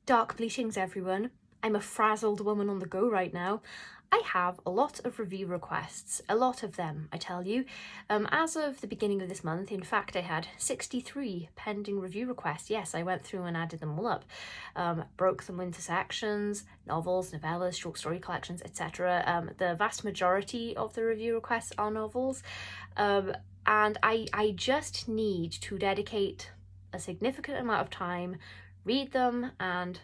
Dark bleatings, everyone. I'm a frazzled woman on the go right now. I have a lot of review requests, a lot of them, I tell you. As of the beginning of this month, in fact, I had 63 pending review requests. Yes, I went through and added them all up, broke them into sections, novels, novellas, short story collections, etc. The vast majority of the review requests are novels, and I just need to dedicate a significant amount of time, read them and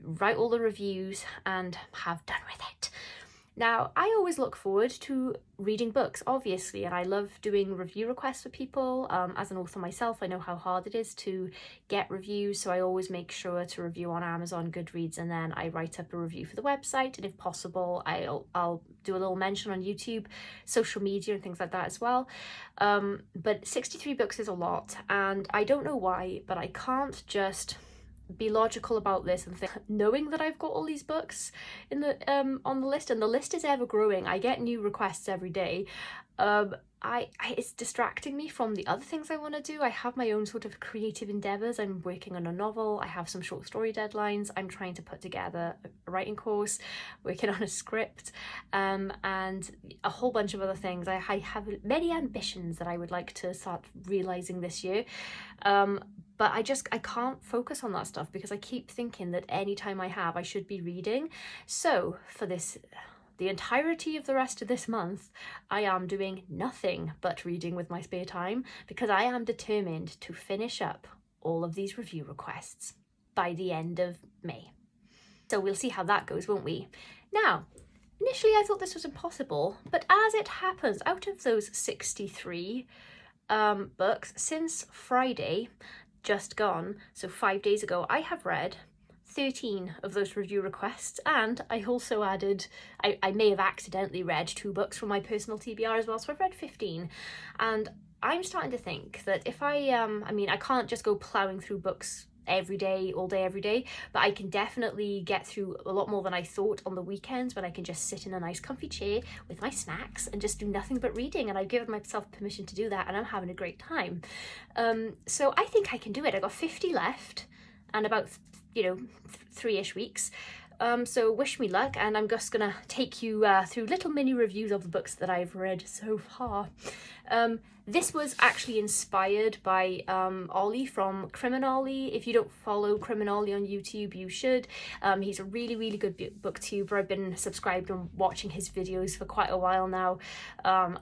write all the reviews and have done with it. Now, I always look forward to reading books, obviously, and I love doing review requests for people. As an author myself, I know how hard it is to get reviews, so I always make sure to review on Amazon, Goodreads, and then I write up a review for the website, and if possible, I'll do a little mention on YouTube, social media, and things like that as well. But 63 books is a lot, and I don't know why, but I can't just be logical about this and think, knowing that I've got all these books in the on the list, and the list is ever growing. I get new requests every day. It's distracting me from the other things I want to do. I have my own sort of creative endeavors. I'm working on a novel. I have some short story deadlines. I'm trying to put together a writing course, working on a script, and a whole bunch of other things. I have many ambitions that I would like to start realizing this year. But I can't focus on that stuff because I keep thinking that any time I have, I should be reading. So for the entirety of the rest of this month, I am doing nothing but reading with my spare time because I am determined to finish up all of these review requests by the end of May. So we'll see how that goes, won't we? Now, initially I thought this was impossible, but as it happens, out of those 63 books, since Friday, just gone, so 5 days ago, I have read 13 of those review requests, and I also added, I may have accidentally read 2 books from my personal TBR as well, so I've read 15, and I'm starting to think that if I can't just go ploughing through books every day, all day, every day, but I can definitely get through a lot more than I thought on the weekends when I can just sit in a nice comfy chair with my snacks and just do nothing but reading, and I've given myself permission to do that, and I'm having a great time. So I think I can do it. I've got 50 left and about 3-ish weeks. So wish me luck, and I'm just gonna take you through little mini reviews of the books that I've read so far. This was actually inspired by Ollie from Criminolly. If you don't follow Criminolly on YouTube, you should. He's a really, really good booktuber. I've been subscribed and watching his videos for quite a while now.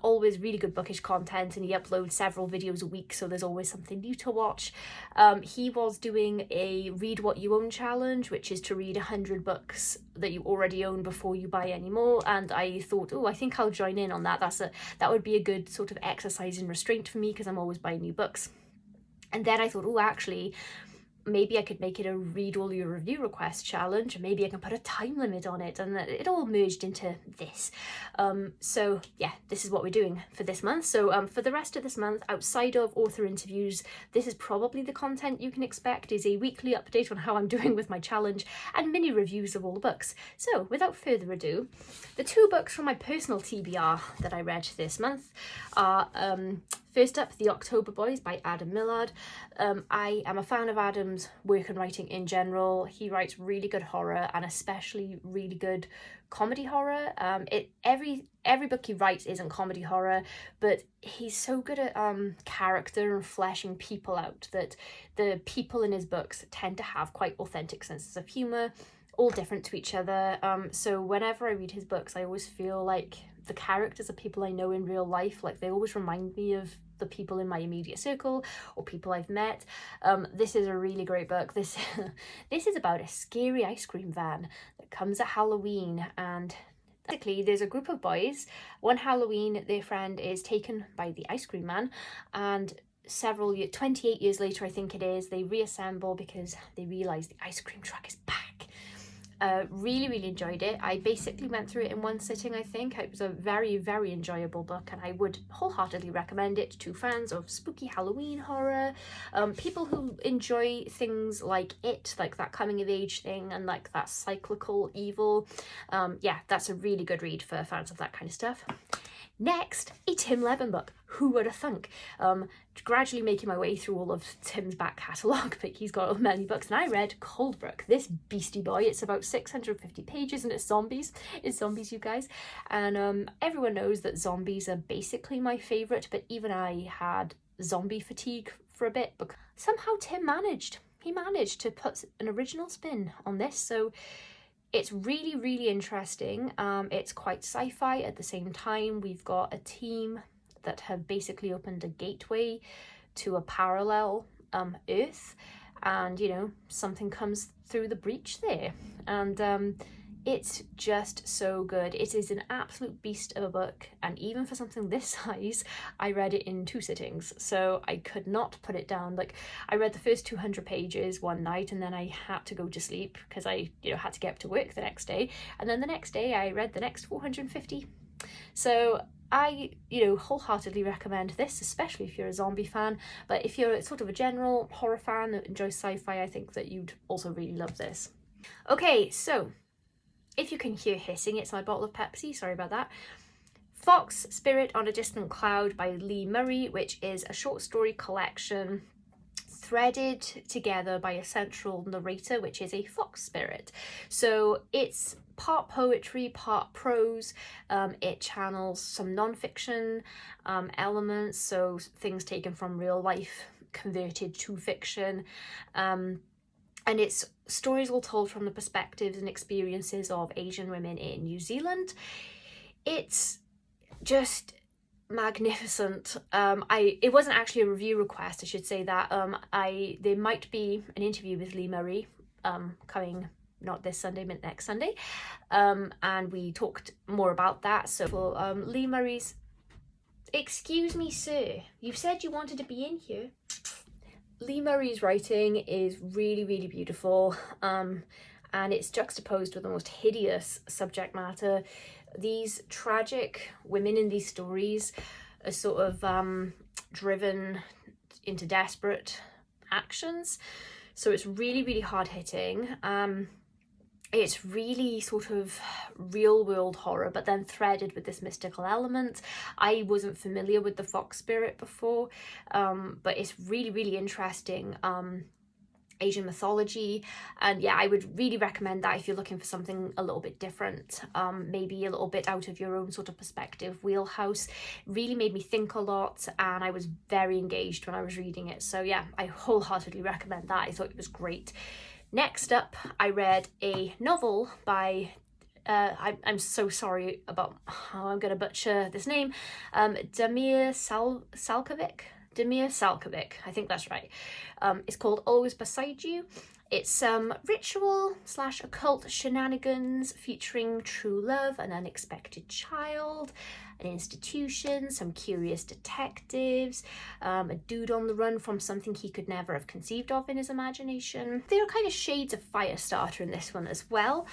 Always really good bookish content, and he uploads several videos a week, so there's always something new to watch. He was doing a Read What You Own challenge, which is to read 100 books that you already own before you buy any more, and I thought, I think I'll join in on that. That would be a good sort of exercise in restraint for me because I'm always buying new books. And then I thought, actually, maybe I could make it a read all your review request challenge, and maybe I can put a time limit on it, and it all merged into this. So yeah, this is what we're doing for this month. So for the rest of this month, outside of author interviews, this is probably the content you can expect, is a weekly update on how I'm doing with my challenge and mini reviews of all the books. So without further ado, the 2 books from my personal TBR that I read this month are first up, The October Boys by Adam Millard. I am a fan of Adam's work and writing in general. He writes really good horror, and especially really good comedy horror. Every book he writes isn't comedy horror, but he's so good at character and fleshing people out that the people in his books tend to have quite authentic senses of humour, all different to each other. So whenever I read his books, I always feel like the characters are people I know in real life. Like, they always remind me of the people in my immediate circle or people I've met. This is a really great book. This is about a scary ice cream van that comes at Halloween, and basically there's a group of boys. One Halloween, their friend is taken by the ice cream man, and 28 years later, I think it is, they reassemble because they realise the ice cream truck is back. Really, really enjoyed it. I basically went through it in one sitting, I think. It was a very, very enjoyable book, and I would wholeheartedly recommend it to fans of spooky Halloween horror, people who enjoy things like It, like that coming of age thing, and like that cyclical evil. Yeah, that's a really good read for fans of that kind of stuff. Next, a Tim Lebbon book. Who would have thunk? Gradually making my way through all of Tim's back catalogue, but he's got many books, and I read Coldbrook, this beastie boy. It's about 650 pages, and it's zombies. It's zombies, you guys. And everyone knows that zombies are basically my favourite, but even I had zombie fatigue for a bit, but somehow Tim managed. He managed to put an original spin on this, so it's really, really interesting. It's quite sci-fi at the same time. We've got a team that have basically opened a gateway to a parallel Earth, and you know, something comes through the breach there, and it's just so good. It is an absolute beast of a book, and even for something this size, I read it in 2 sittings, so I could not put it down. Like, I read the first 200 pages one night, and then I had to go to sleep because I, you know, had to get up to work the next day, and then the next day I read the next 450. So I, you know, wholeheartedly recommend this, especially if you're a zombie fan, but if you're sort of a general horror fan that enjoys sci-fi, I think that you'd also really love this. Okay, so if you can hear hissing, it's my bottle of Pepsi, sorry about that. Fox Spirit on a Distant Cloud by Lee Murray, which is a short story collection threaded together by a central narrator, which is a fox spirit. So it's part poetry, part prose. It channels some non-fiction elements, so things taken from real life converted to fiction. And it's stories all told from the perspectives and experiences of Asian women in New Zealand. It's just magnificent. It wasn't actually a review request, I should say that. There might be an interview with Lee Murray coming, not this Sunday, but next Sunday. And we talked more about that. So for Lee Murray's... Excuse me, sir. You said you wanted to be in here. Lee Murray's writing is really, really beautiful, and it's juxtaposed with the most hideous subject matter. These tragic women in these stories are sort of driven into desperate actions, so it's really, really hard-hitting. It's really sort of real-world horror, but then threaded with this mystical element. I wasn't familiar with the fox spirit before, but it's really, really interesting Asian mythology. And yeah, I would really recommend that if you're looking for something a little bit different, maybe a little bit out of your own sort of perspective wheelhouse. Really made me think a lot, and I was very engaged when I was reading it. So yeah, I wholeheartedly recommend that. I thought it was great. Next up, I read a novel by, I'm so sorry about how I'm going to butcher this name, Damir Salkovic. Damir Salkovic, I think that's right. It's called Always Beside You. It's ritual / occult shenanigans featuring true love, an unexpected child, an institution, some curious detectives, a dude on the run from something he could never have conceived of in his imagination. There are kind of shades of Firestarter in this one as well.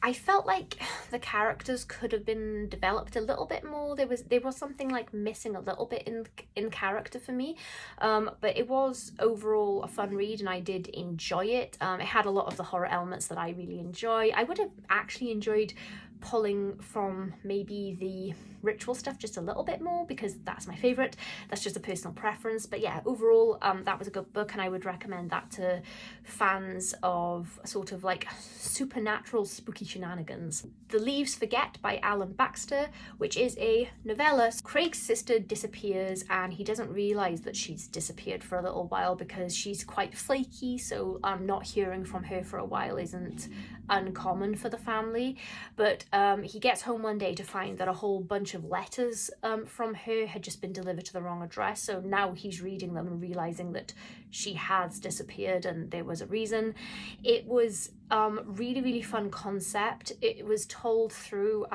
I felt like the characters could have been developed a little bit more. There was something like missing a little bit in character for me, but it was overall a fun read, and I did enjoy it. It had a lot of the horror elements that I really enjoy. I would have actually enjoyed pulling from maybe the ritual stuff just a little bit more, because that's my favourite. That's just a personal preference, but yeah, overall that was a good book, and I would recommend that to fans of sort of like supernatural spooky shenanigans. The Leaves Forget by Alan Baxter, which is a novella. Craig's sister disappears, and he doesn't realise that she's disappeared for a little while because she's quite flaky, so not hearing from her for a while isn't uncommon for the family. But he gets home one day to find that a whole bunch of letters from her had just been delivered to the wrong address, so now he's reading them and realising that she has disappeared and there was a reason. It was really, really fun concept. It was told through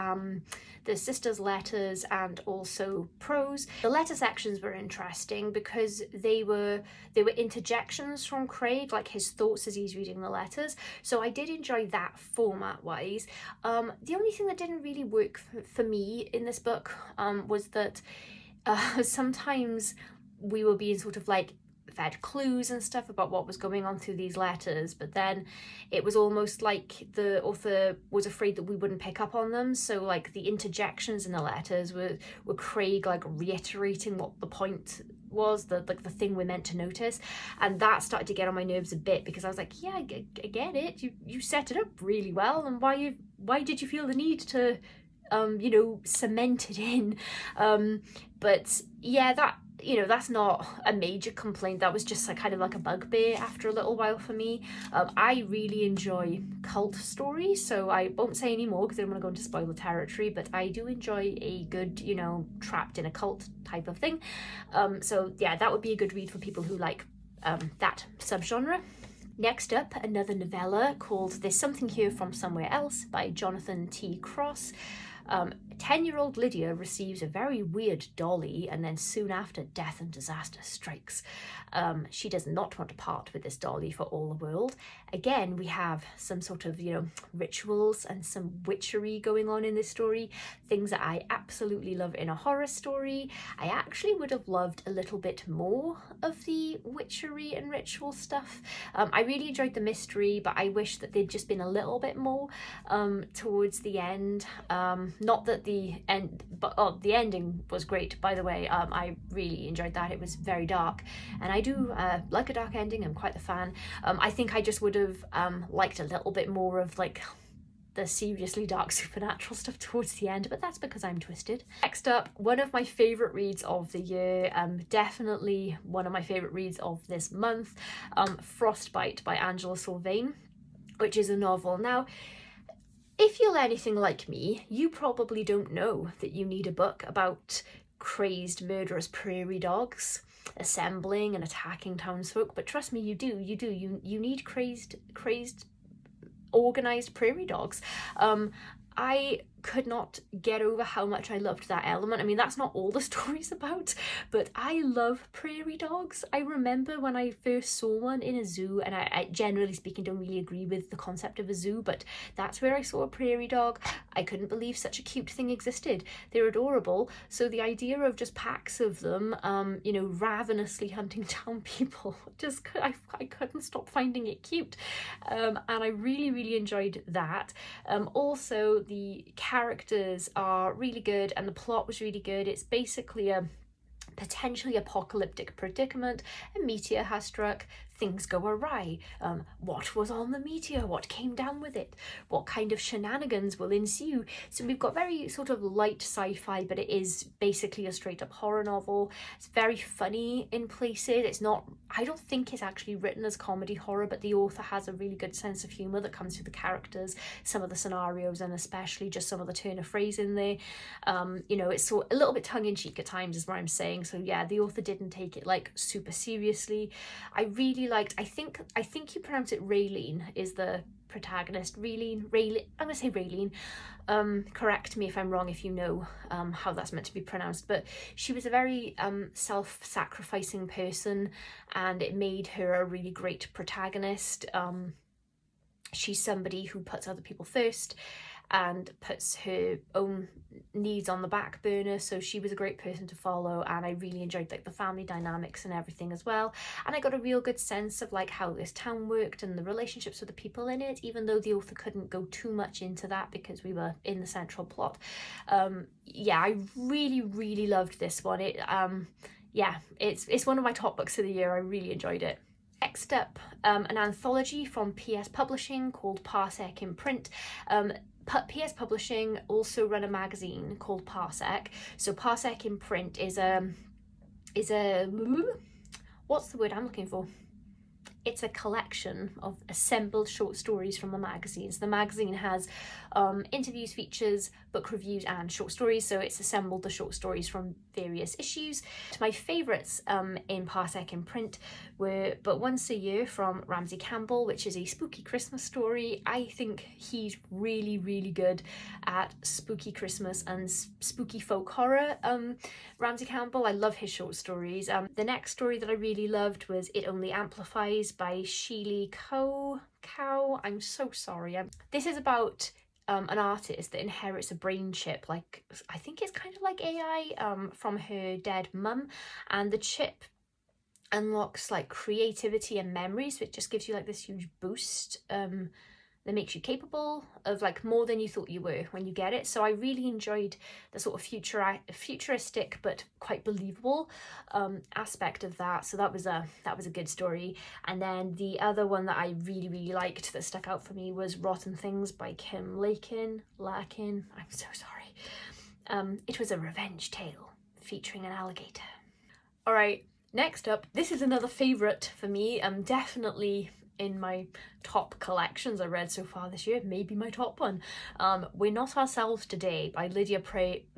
the sisters' letters and also prose. The letter sections were interesting because they were interjections from Craig, like his thoughts as he's reading the letters. So I did enjoy that format-wise. The only thing that didn't really work for me in this book was that sometimes we were being sort of like fed clues and stuff about what was going on through these letters, but then it was almost like the author was afraid that we wouldn't pick up on them. So like the interjections in the letters were Craig like reiterating what the point was, the thing we're meant to notice, and that started to get on my nerves a bit, because I was like, yeah, I get it, you set it up really well, and why did you feel the need to you know, cement it in? But yeah, that, you know, that's not a major complaint. That was just like kind of like a bugbear after a little while for me. I really enjoy cult stories, so I won't say any more because I don't want to go into spoiler territory, but I do enjoy a good, you know, trapped in a cult type of thing. So yeah, that would be a good read for people who like that subgenre. Next up, another novella called There's Something Here from Somewhere Else by Jonathon T. Cross. 10-year-old Lydia receives a very weird dolly, and then soon after, death and disaster strikes. She does not want to part with this dolly for all the world. Again, we have some sort of, you know, rituals and some witchery going on in this story, things that I absolutely love in a horror story. I actually would have loved a little bit more of the witchery and ritual stuff. I really enjoyed the mystery, but I wish that there'd just been a little bit more towards the end. Not that the end, but the ending was great, by the way. I really enjoyed that. It was very dark, and I do like a dark ending. I'm quite the fan. I think I just would have liked a little bit more of like the seriously dark supernatural stuff towards the end, but that's because I'm twisted. Next up, one of my favourite reads of the year, definitely one of my favourite reads of this month, Frostbite by Sylvaine, which is a novel. Now, if you're anything like me, you probably don't know that you need a book about crazed, murderous prairie dogs assembling and attacking townsfolk, but trust me, you do. You need crazed, organised prairie dogs. I could not get over how much I loved that element. I mean, that's not all the story's about, but I love prairie dogs. I remember when I first saw one in a zoo, and I generally speaking don't really agree with the concept of a zoo, but that's where I saw a prairie dog. I couldn't believe such a cute thing existed. They're adorable. So the idea of just packs of them, you know, ravenously hunting down people, I couldn't stop finding it cute. And I really enjoyed that. Also, the characters are really good and the plot was really good. It's basically a potentially apocalyptic predicament. A meteor has struck, things go awry. What was on the meteor? What came down with it? What kind of shenanigans will ensue? So we've got very sort of light sci-fi, but it is basically a straight up horror novel. It's very funny in places. It's not, I don't think it's actually written as comedy horror, but the author has a really good sense of humour that comes through the characters, some of the scenarios, and especially just some of the turn of phrase in there. You know, it's a little bit tongue-in-cheek at times is what I'm saying. So yeah, the author didn't take it like super seriously. I really liked, I think you pronounce it Raylene is the protagonist. Raylene, I'm gonna say Raylene. Correct me if I'm wrong if you know how that's meant to be pronounced, but she was a very self-sacrificing person, and it made her a really great protagonist. She's somebody who puts other people first and puts her own needs on the back burner, so she was a great person to follow, and I really enjoyed like the family dynamics and everything as well, and I got a real good sense of like how this town worked and the relationships with the people in it, even though the author couldn't go too much into that because we were in the central plot. Yeah, I really loved this one. Yeah, it's one of my top books of the year. I really enjoyed it. Next up, an anthology from PS Publishing called Parsec in Print. PS Publishing also run a magazine called Parsec. So Parsec in Print is a what's the word I'm looking for? It's a collection of assembled short stories from the magazines. The magazine has interviews, features, book reviews, and short stories. So it's assembled the short stories from various issues. My favourites in Parsec in Print were But Once a Year from Ramsey Campbell, which is a spooky Christmas story. I think he's really good at spooky Christmas and spooky folk horror. Ramsey Campbell, I love his short stories. The next story that I really loved was It Only Amplifies by Sheely Cow. I'm so sorry. This is about an artist that inherits a brain chip, like I think it's kind of like AI, from her dead mum, and the chip unlocks like creativity and memory, so it just gives you like this huge boost that makes you capable of like more than you thought you were when you get it. So I really enjoyed the sort of futuristic but quite believable aspect of that. So that was a good story. And then the other one that I really liked that stuck out for me was Rotten Things by Kim Larkin. I'm so sorry. It was a revenge tale featuring an alligator. All right, next up, this is another favourite for me. Definitely in my top collections I read so far this year, maybe my top one. We're Not Ourselves Today by Lydia Prime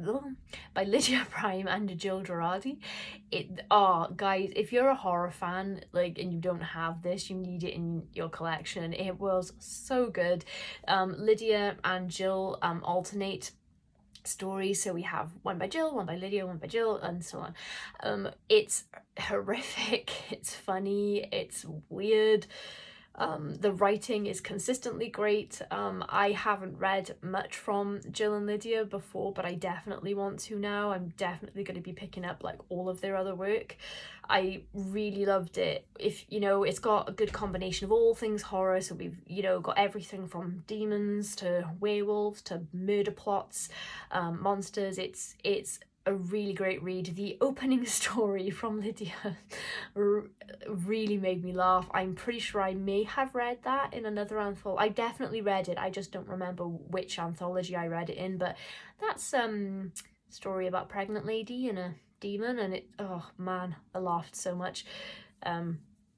and Jill Girardi. Guys, if you're a horror fan, like, and you don't have this, you need it in your collection. It was so good. Lydia and Jill alternate stories, so we have one by Jill, one by Lydia, one by Jill, and so on. It's horrific, it's funny, it's weird. The writing is consistently great. I haven't read much from Jill and Lydia before, but I definitely want to now. I'm definitely going to be picking up like all of their other work. I really loved it. If you know, it's got a good combination of all things horror, so we've, you know, got everything from demons to werewolves to murder plots, monsters. It's a really great read. The opening story from Lydia really made me laugh. I'm pretty sure I may have read that in another anthology. I definitely read it, I just don't remember which anthology I read it in, but that's story about a pregnant lady and a demon, and it, oh man, I laughed so much.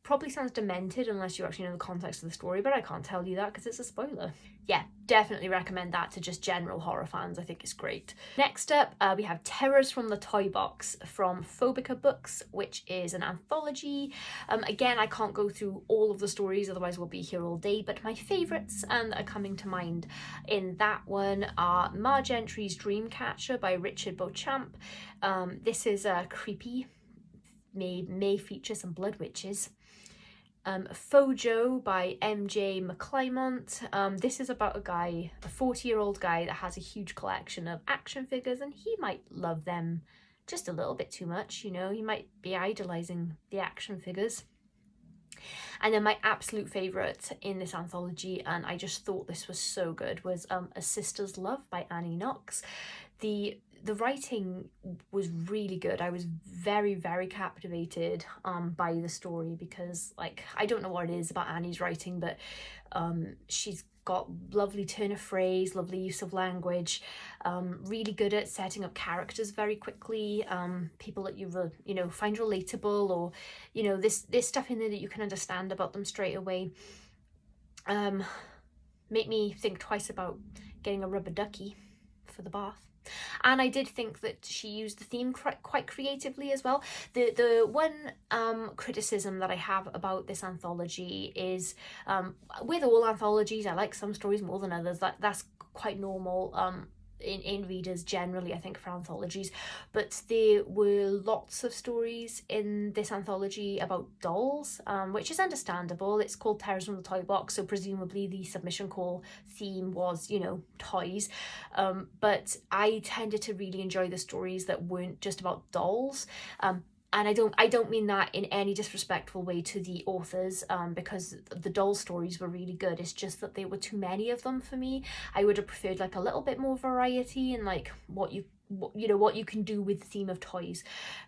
Probably sounds demented unless you actually know the context of the story, but I can't tell you that because it's a spoiler. Yeah, definitely recommend that to just general horror fans. I think it's great. Next up, we have Terrors from the Toy Box from Phobica Books, which is an anthology. Again, I can't go through all of the stories, otherwise we'll be here all day, but my favourites that are coming to mind in that one are Marge Entry's Dreamcatcher by Richard Beauchamp. This is creepy, may feature some blood witches. Fojo by MJ McClymont. This is about a 40-year-old guy that has a huge collection of action figures, and he might love them just a little bit too much, you know, he might be idolising the action figures. And then my absolute favourite in this anthology, and I just thought this was so good, was A Sister's Love by Annie Knox. The writing was really good. I was very captivated by the story because, like, I don't know what it is about Annie's writing, but she's got lovely turn of phrase, lovely use of language, really good at setting up characters very quickly, people that you know, find relatable, or, you know, there's stuff in there that you can understand about them straight away. Make me think twice about getting a rubber ducky for the bath. And I did think that she used the theme quite creatively as well. The one criticism that I have about this anthology is, with all anthologies, I like some stories more than others. That's quite normal in readers generally, I think, for anthologies, but there were lots of stories in this anthology about dolls, which is understandable. It's called Terrors from the Toy Box, so presumably the submission call theme was, you know, toys, but I tended to really enjoy the stories that weren't just about dolls. And I don't mean that in any disrespectful way to the authors, because the doll stories were really good. It's just that there were too many of them for me. I would have preferred like a little bit more variety and like what you can do with the theme of toys.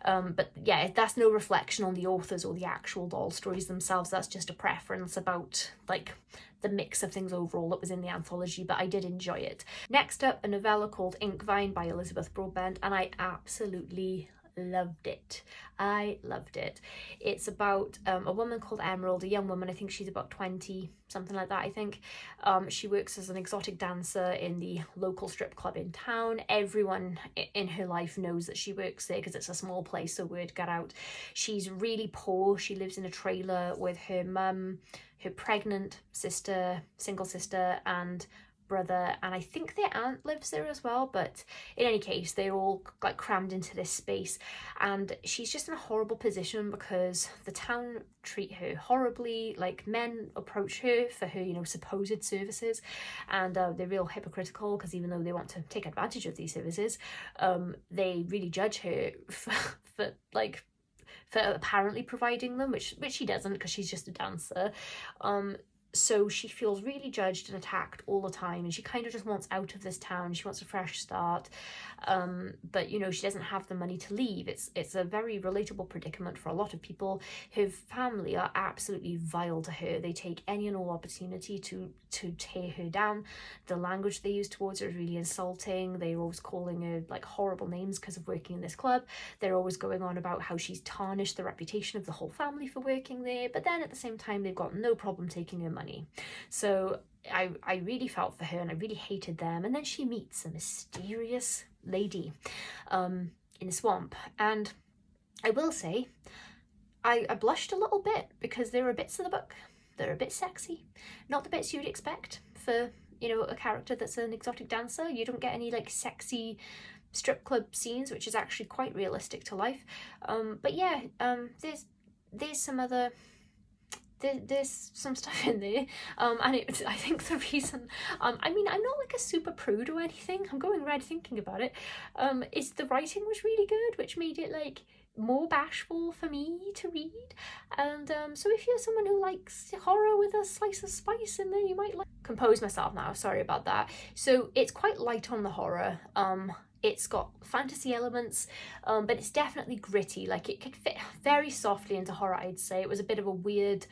But yeah, that's no reflection on the authors or the actual doll stories themselves. That's just a preference about like the mix of things overall that was in the anthology, but I did enjoy it. Next up, a novella called Inkvine by Elizabeth Broadbent, and I absolutely loved it. I loved it. It's about a woman called Emerald, a young woman. I think she's about 20, something like that, I think. She works as an exotic dancer in the local strip club in town. Everyone in her life knows that she works there because it's a small place, so word got out. She's really poor. She lives in a trailer with her mum, her pregnant sister, single sister, and brother, and I think their aunt lives there as well, but in any case they're all like crammed into this space, and she's just in a horrible position because the town treat her horribly. Like, men approach her for her, you know, supposed services, and they're real hypocritical because even though they want to take advantage of these services, they really judge her for for apparently providing them, which she doesn't because she's just a dancer. So she feels really judged and attacked all the time, and she kind of just wants out of this town. She wants a fresh start, but you know, she doesn't have the money to leave. It's a very relatable predicament for a lot of people. Her family are absolutely vile to her. They take any and all opportunity to tear her down. The language they use towards her is really insulting. They're always calling her like horrible names because of working in this club. They're always going on about how she's tarnished the reputation of the whole family for working there, but then at the same time they've got no problem taking her money. So I really felt for her, and I really hated them. And then she meets a mysterious lady in the swamp, and I will say I blushed a little bit because there are bits of the book that are a bit sexy, not the bits you'd expect for, you know, a character that's an exotic dancer. You don't get any like sexy strip club scenes, which is actually quite realistic to life. But yeah, there's some other there's some stuff in there, and I think the reason, I mean, I'm not like a super prude or anything, I'm going red thinking about it, is the writing was really good, which made it like more bashful for me to read. And so if you're someone who likes horror with a slice of spice in there, you might like... Compose myself now, sorry about that. So it's quite light on the horror. It's got fantasy elements, but it's definitely gritty. Like, it could fit very softly into horror, I'd say. It was a bit of a weird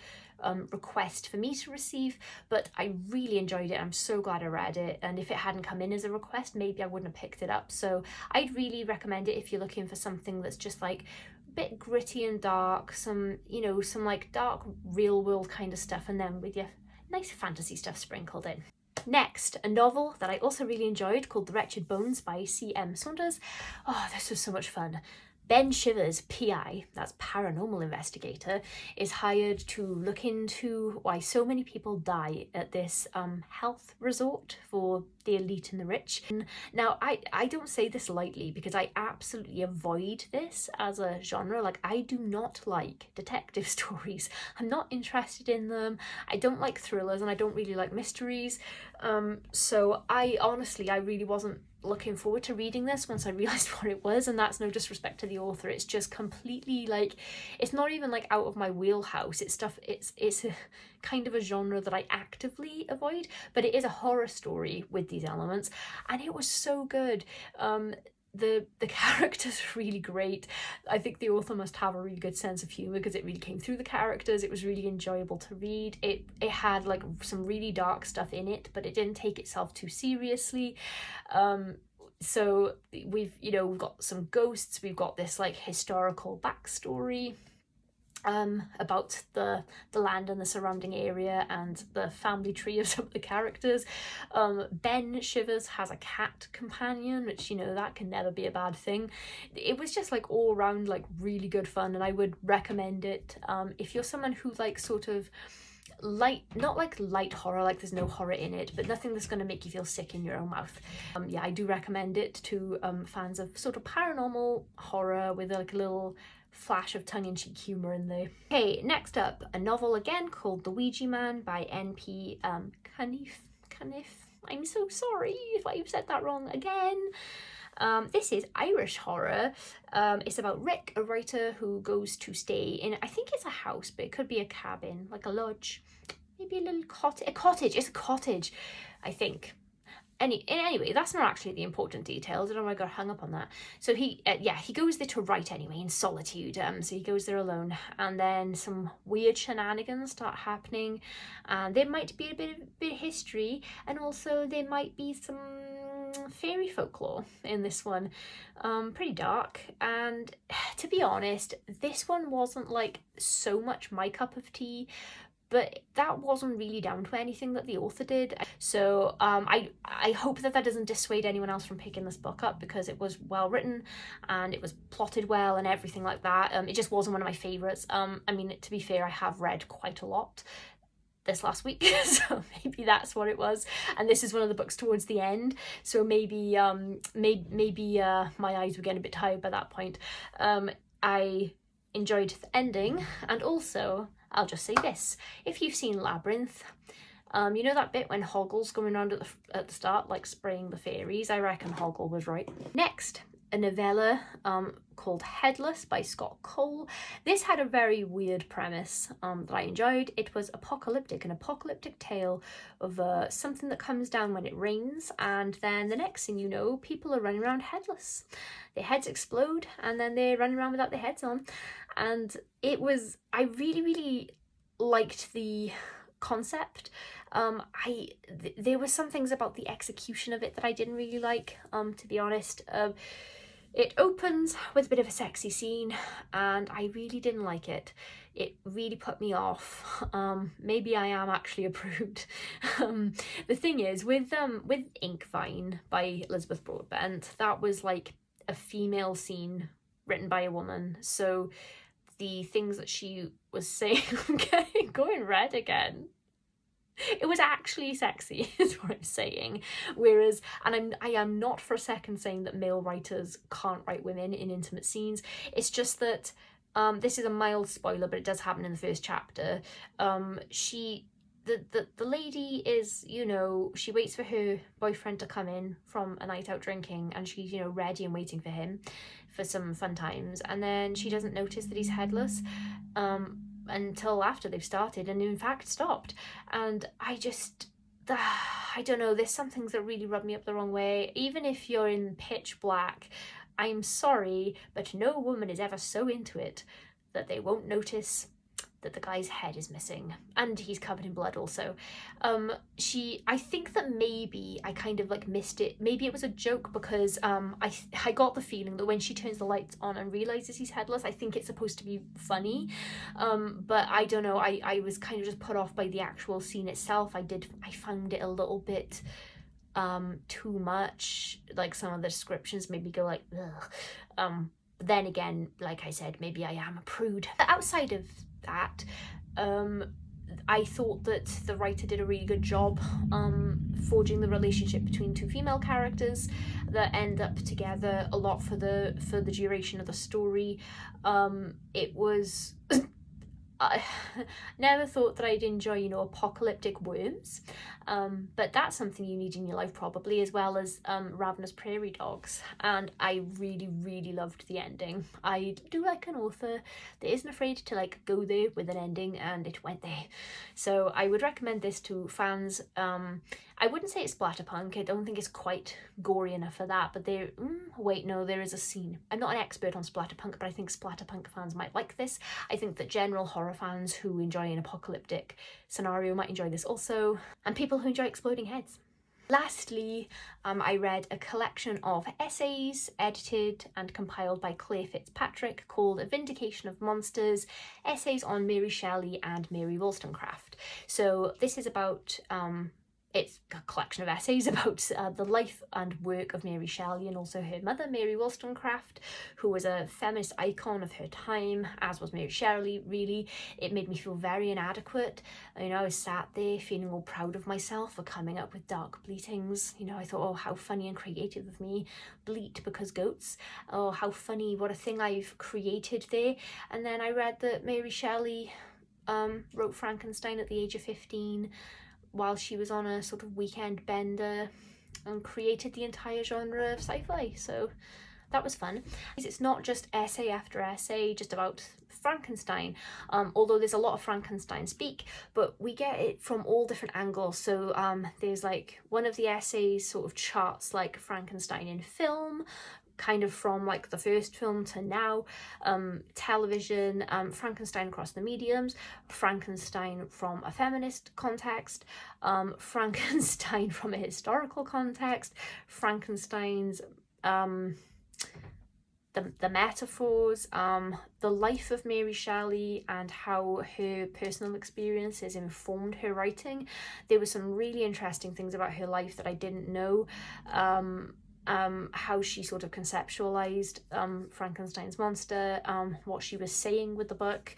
request for me to receive, but I really enjoyed it. I'm so glad I read it, and if it hadn't come in as a request, maybe I wouldn't have picked it up. So I'd really recommend it if you're looking for something that's just like a bit gritty and dark, some, you know, some like dark real world kind of stuff, and then with your nice fantasy stuff sprinkled in. Next, a novel that I also really enjoyed called The Wretched Bones by C.M. Saunders. Oh, this was so much fun. Ben Shivers, PI, that's paranormal investigator, is hired to look into why so many people die at this health resort for the elite and the rich. Now, I don't say this lightly because I absolutely avoid this as a genre. Like, I do not like detective stories. I'm not interested in them. I don't like thrillers, and I don't really like mysteries. So I really wasn't looking forward to reading this once I realised what it was, and that's no disrespect to the author. It's just completely like, it's not even like out of my wheelhouse. It's a kind of a genre that I actively avoid, but it is a horror story with these elements, and it was so good. The characters are really great. I think the author must have a really good sense of humour because it really came through the characters. It was really enjoyable to read. It had like some really dark stuff in it, but it didn't take itself too seriously. So we've got some ghosts, we've got this like historical backstory about the land and the surrounding area and the family tree of some of the characters. Ben Shivers has a cat companion, which, that can never be a bad thing. It was just like all around like really good fun, and I would recommend it if you're someone who likes sort of light, not like light horror, like there's no horror in it, but nothing that's going to make you feel sick in your own mouth. Yeah, I do recommend it to fans of sort of paranormal horror with like a little flash of tongue-in-cheek humour in there. Okay, next up, a novel again called The Ouija Man by N.P. Caniff. I'm so sorry if I've said that wrong again. This is Irish horror. It's about Rick, a writer who goes to stay in, I think it's a house, but it could be a cabin, like a lodge, maybe a little cottage. It's a cottage, I think. Anyway, that's not actually the important detail. I don't know why I got hung up on that. So he goes there to write anyway, in solitude. So he goes there alone, and then some weird shenanigans start happening, and there might be a bit of history, and also there might be some fairy folklore in this one. Pretty dark, and to be honest, this one wasn't like so much my cup of tea, but that wasn't really down to anything that the author did. So I hope that doesn't dissuade anyone else from picking this book up, because it was well written and it was plotted well and everything like that. It just wasn't one of my favourites. I mean, to be fair, I have read quite a lot this last week, so maybe that's what it was, and this is one of the books towards the end, so maybe my eyes were getting a bit tired by that point. I enjoyed the ending, and also I'll just say this: if you've seen Labyrinth, you know that bit when Hoggle's going around at the start, like spraying the fairies? I reckon Hoggle was right. Next, a novella called Headless by Scott Cole. This had a very weird premise that I enjoyed. It was apocalyptic, an apocalyptic tale of something that comes down when it rains, and then the next thing you know, people are running around headless. Their heads explode and then they're running around without their heads on. And I really, really liked the concept. There were some things about the execution of it that I didn't really like, to be honest. It opens with a bit of a sexy scene and I really didn't like it. It really put me off. Maybe I am actually a prude. The thing is, with Inkvine by Elizabeth Broadbent, that was like a female scene written by a woman, so the things that she was saying, I'm going red again. It was actually sexy, is what I'm saying. Whereas, and I am not for a second saying that male writers can't write women in intimate scenes. It's just that this is a mild spoiler, but it does happen in the first chapter. The lady is, you know, she waits for her boyfriend to come in from a night out drinking, and she's, you know, ready and waiting for him for some fun times, and then she doesn't notice that he's headless until after they've started, and in fact stopped. And I don't know, there's some things that really rub me up the wrong way. Even if you're in pitch black, I'm sorry, but no woman is ever so into it that they won't notice that the guy's head is missing and he's covered in blood also. I think that maybe I kind of like missed it. Maybe it was a joke because I got the feeling that when she turns the lights on and realizes he's headless, I think it's supposed to be funny. But I don't know, I was kind of just put off by the actual scene itself. I found it a little bit too much. Like some of the descriptions made me go like, ugh. Then again, like I said, maybe I am a prude. Outside of that, I thought that the writer did a really good job forging the relationship between two female characters that end up together a lot for the duration of the story. It was I never thought that I'd enjoy, you know, apocalyptic worms, but that's something you need in your life probably, as well as ravenous prairie dogs. And I really, really loved the ending. I do like an author that isn't afraid to like go there with an ending, and it went there. So I would recommend this to fans. I wouldn't say it's splatterpunk. I don't think it's quite gory enough for that, but wait, no, there is a scene. I'm not an expert on splatterpunk, but I think splatterpunk fans might like this. I think that general horror fans who enjoy an apocalyptic scenario might enjoy this also, and people who enjoy exploding heads. Lastly, I read a collection of essays edited and compiled by Claire Fitzpatrick called Vindication of Monsters, Essays on Mary Shelley and Mary Wollstonecraft. So this is about it's a collection of essays about the life and work of Mary Shelley and also her mother, Mary Wollstonecraft, who was a feminist icon of her time, as was Mary Shelley, really. It made me feel very inadequate. You know, I was sat there feeling all proud of myself for coming up with dark bleatings. You know, I thought, oh, how funny and creative of me. Bleat because goats. Oh, how funny, what a thing I've created there. And then I read that Mary Shelley wrote Frankenstein at the age of 15, while she was on a sort of weekend bender, and created the entire genre of sci-fi. So that was fun. It's not just essay after essay just about Frankenstein, although there's a lot of Frankenstein speak, but we get it from all different angles. So there's like one of the essays sort of charts like Frankenstein in film, kind of from like the first film to now, television, Frankenstein across the mediums, Frankenstein from a feminist context, Frankenstein from a historical context, Frankenstein's the metaphors, the life of Mary Shelley and how her personal experiences informed her writing. There were some really interesting things about her life that I didn't know. How she sort of conceptualized Frankenstein's monster, what she was saying with the book,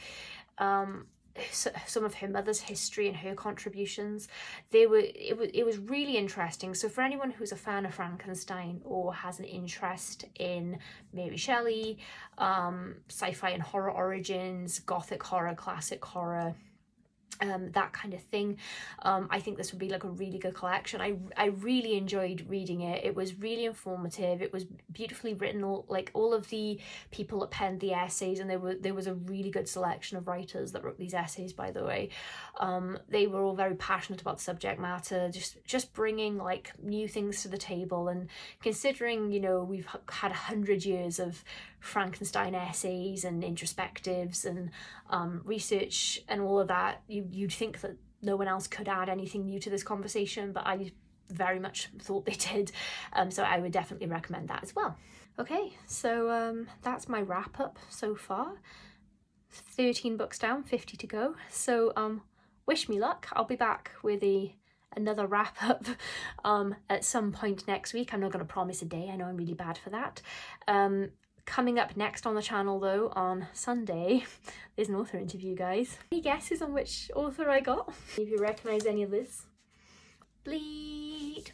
some of her mother's history and her contributions. It was really interesting. So for anyone who's a fan of Frankenstein or has an interest in Mary Shelley, sci-fi and horror origins, gothic horror, classic horror, that kind of thing. I think this would be like a really good collection. I really enjoyed reading it. It was really informative. It was beautifully written. All of the people that penned the essays, and there was a really good selection of writers that wrote these essays, by the way. They were all very passionate about the subject matter, just bringing like new things to the table. And considering, you know, we've had 100 years of Frankenstein essays and introspectives and research and all of that, you'd think that no one else could add anything new to this conversation, but I very much thought they did. So I would definitely recommend that as well. Okay, so that's my wrap up so far. 13 books down, 50 to go. So wish me luck. I'll be back with another wrap up at some point next week. I'm not going to promise a day. I know I'm really bad for that. Coming up next on the channel though, on Sunday, there's an author interview, guys. Any guesses on which author I got? If you recognise any of this, bleed.